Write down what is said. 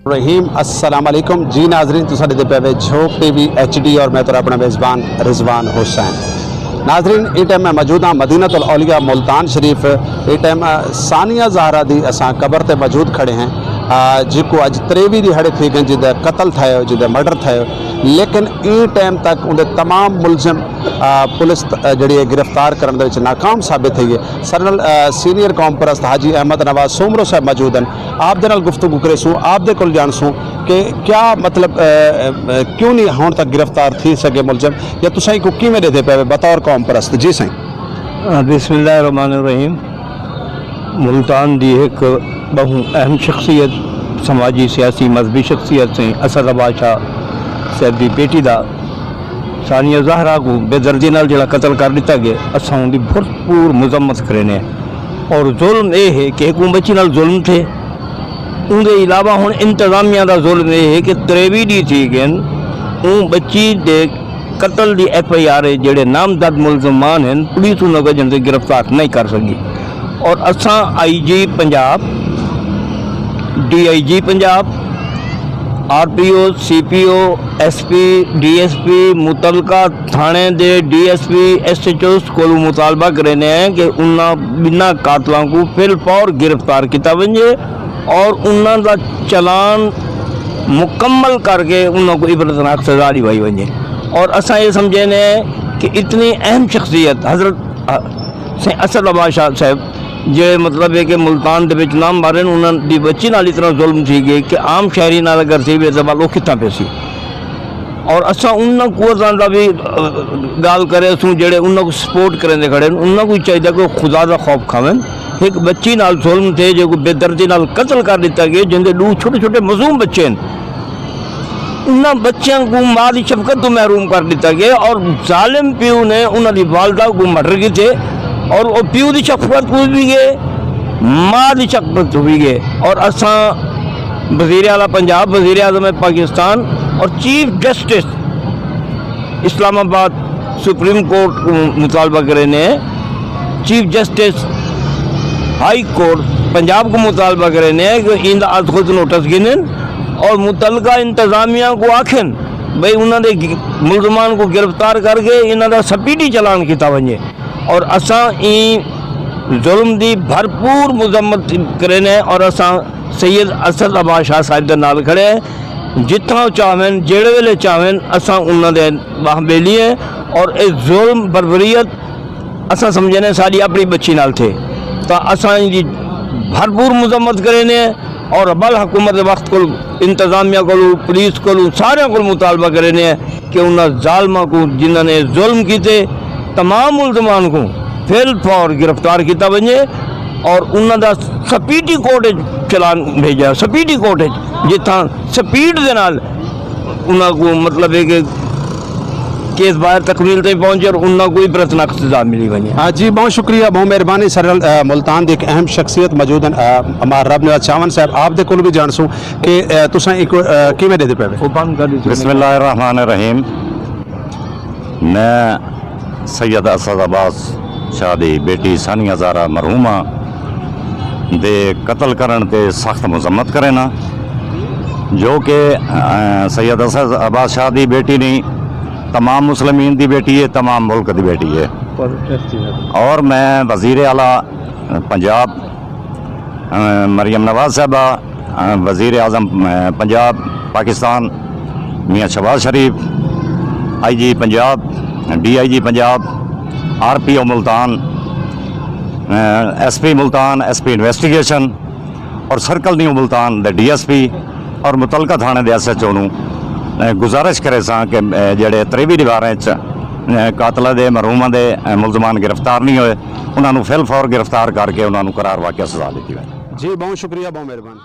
रहीम अस्सलाम वालेकुम जी नाजरीन तुम साढ़े पे झोंक टीवी HD और मैं तो अपना मेज़बान रिजवान हुसैन। नाजरीन ये टाइम मैं मौजूद हाँ मदीनतुल औलिया मुल्तान शरीफ। ये टाइम सानिया ज़हरा दी असां कबर ते मौजूद खड़े हैं जिको अज 23 दिहाड़े थी गए जिदा कतल थे जिदा मर्डर थे, लेकिन ई टाइम तक उनके तमाम मुलजिम पुलिस जी गिरफ्तार करने नाकाम साबित हुई है। सरनल सीनियर कौम परस्त हाजी अहमद नवाज सोमरो साहब मौजूद हैं। आप दे नाल गुफ्तगू करे सूँ आप दे कोल जानसूँ कि क्या मतलब क्यों नहीं हुण तक गिरफ्तार थी सके मुलजिम, या तुसाई को किवें देते पे बतौर कौम परस्त? जी साईं। बिस्मिल्लाहिर्रहमानिर्रहीम। मुल्तान की एक बहु अहम शख्सियत समाजी सियासी मजहबी शख्सियत से असद अब्बास शाह साहब की बेटी का सानिया ज़हरा को बेदर्दी नाल जिहड़ा कतल कर दिता गया, असां उनकी भरपूर मजम्मत करें। और जुल्म ये है कि एक बच्ची नाल जुल्म थे, उनके अलावा हुण इंतजामिया का जुल्म ये है कि 23 डी थी गए उन बच्ची के कतल की FIR है जेडे नामजद मुलजमान हैं पुलिस उन्होंने जल्दी गिरफ्तार नहीं कर सकी। और असां IG Punjab, DIG Punjab, RPO, CPO, SP, DSP मुतलका थाने दे DSP SHOs को मुतालबा करने हैं कि उन्होंने बिना कातलों को फिल फौर गिरफ्तार किया वजे और उन्होंने चलान मुकम्मल करके उन्होंने को इबरतनाक सजा दिवाई वजे। और असां ये समझने कि इतनी अहम शख्सियत हज़रत असद अब्बास शाह साहब जे मतलब है कि मुल्तान दे विच नाम मारे उन्होंने बच्ची नाल इतना जुल्म थी गए कि आम शहरी नाल अगर थी वे तो वो कितना पैसी। और असा उन्होंने कुवतां का भी गाल करे सूँ जेडे उन्होंने सपोर्ट करें खड़े उन्होंने को चाहिए कि खुदा का खौफ खावन। एक बच्ची नाल जुल्म थे जो बेदर्दी नाल कतल कर दिता गया जिनके 2 छोटे छोटे मासूम बच्चे हैं, उन्होंने बच्चों को माँ की शफकत तो महरूम कर दिता गया। और जालिम प्यू ने उन्होंने वालदा को मर्डर किए और वो प्यू की शफकत को भी गए, माँ की शफकत भी गए। और असां वज़ीर आला पंजाब, वज़ीर आज़म पाकिस्तान और chief justice Islamabad supreme court को मुतालबा करें, chief justice high court Punjab को मुतालबा करें कि इन आज खुद नोटिस गिनन और मुतलका इंतजामिया को आखन भाई उन्होंने मुलजमान को गिरफ्तार करके इन्हों स्पीडी चलान किया वजे। और असां जुल्म की भरपूर मजम्मत करें और असां सैयद असद अब्बास शाह साहब के नाल खड़े हैं। जितना चाहें जेड़े वेले चाहें असां उन्होंने बाह बेली है। और इस जुल्म बर्बरियत असां समझने साड़ी अपनी बच्ची नाल थे तो असां इनकी भरपूर मजम्मत करें। और बल हुकूमत वक्त को इंतजामिया को पुलिस को सारे को मुतालबा करें कि उन्होंने जालमा को जिन्होंने जुल्म किए तमाम मुलजमान को फिल फौर गिरफ्तार किया वजे और उन्होंने स्पीडी कोर्ट चलान भेजा, स्पीडी कोर्ट जिथा स्पीड के नाल उन्होंने को मतलब है कि केस बाहर तकमील तक पहुँचे और उन्होंने कोई इबरतनाक सजा मिली वजे। हाँ जी, बहुत शुक्रिया, बहुत मेहरबानी। सरल मुल्तान की एक अहम शख्सियत मौजूद हैं हमारे रब नवाज चावन साहब। आप दे कोल भी जानसूँ कि तुसां एक किवें दे पे? बिस्मिल्लाहिर्रहमानिर्रहीम। मैं सैयद असद अब्बास शाह की बेटी सानिया ज़हरा मरहूमा दे कतल करन ते सख्त मजम्मत करें जो कि सैयद असद अब्बास शाह की बेटी नहीं तमाम मुसलमीन की बेटी है, तमाम मुल्क की बेटी है। और मैं वज़ीर आला पंजाब मरियम नवाज साहबा, वज़ीर आज़म पंजाब पाकिस्तान मियाँ शहबाज शरीफ, IG Punjab, DIG Punjab, RPO Multan, SP Multan, SP investigation और सर्कल न्यू मुल्तान दे DSP और मुतलका थाने दे SHO नूं गुजारिश करे सां कि जेडे 23 दीवारें कातला दे मरहूमां दे मुलजमान गिरफ्तार नहीं होए उन्होंने फिल फौर गिरफ्तार करके उन्होंने करार वाक़या सजा दी जाए। जी बहुत शुक्रिया, बहुत मेहरबानी।